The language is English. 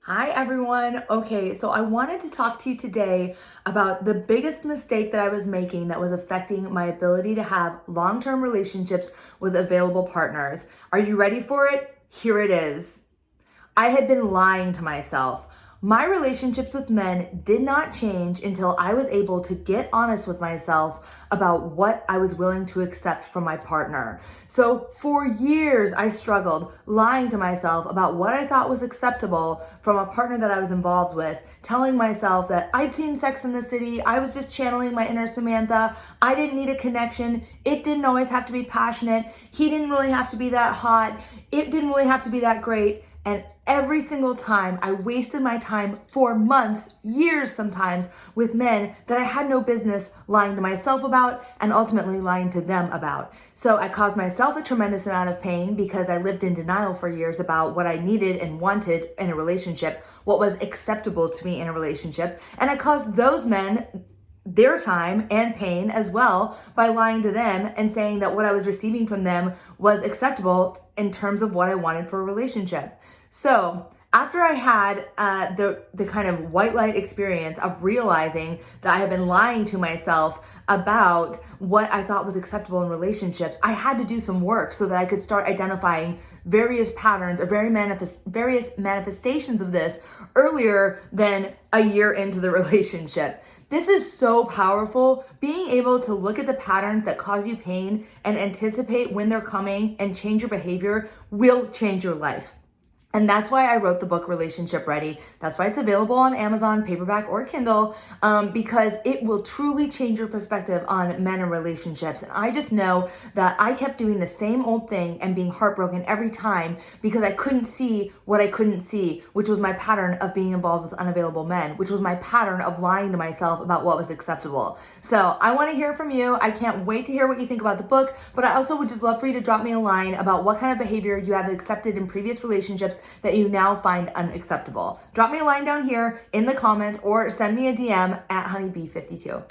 Hi everyone. Okay, so I wanted to talk to you today about the biggest mistake that I was making that was affecting my ability to have long-term relationships with available partners. Are you ready for it? Here it is. I had been lying to myself. My relationships with men did not change until I was able to get honest with myself about what I was willing to accept from my partner. So for years, I struggled lying to myself about what I thought was acceptable from a partner that I was involved with, telling myself that I'd seen Sex in the City, I was just channeling my inner Samantha, I didn't need a connection, it didn't always have to be passionate, he didn't really have to be that hot, it didn't really have to be that great. And every single time I wasted my time for months, years sometimes, with men that I had no business lying to myself about and ultimately lying to them about. So I caused myself a tremendous amount of pain because I lived in denial for years about what I needed and wanted in a relationship, what was acceptable to me in a relationship. And I caused those men their time and pain as well by lying to them and saying that what I was receiving from them was acceptable in terms of what I wanted for a relationship. So after I had the kind of white light experience of realizing that I had been lying to myself about what I thought was acceptable in relationships, I had to do some work so that I could start identifying various patterns or various manifestations of this earlier than a year into the relationship. This is so powerful. Being able to look at the patterns that cause you pain and anticipate when they're coming and change your behavior will change your life. And that's why I wrote the book Relationship Ready. That's why it's available on Amazon, paperback or Kindle, because it will truly change your perspective on men and relationships. And I just know that I kept doing the same old thing and being heartbroken every time because I couldn't see what I couldn't see, which was my pattern of being involved with unavailable men, which was my pattern of lying to myself about what was acceptable. So I want to hear from you. I can't wait to hear what you think about the book, but I also would just love for you to drop me a line about what kind of behavior you have accepted in previous relationships that you now find unacceptable. Drop me a line down here in the comments or send me a DM at honeybee52.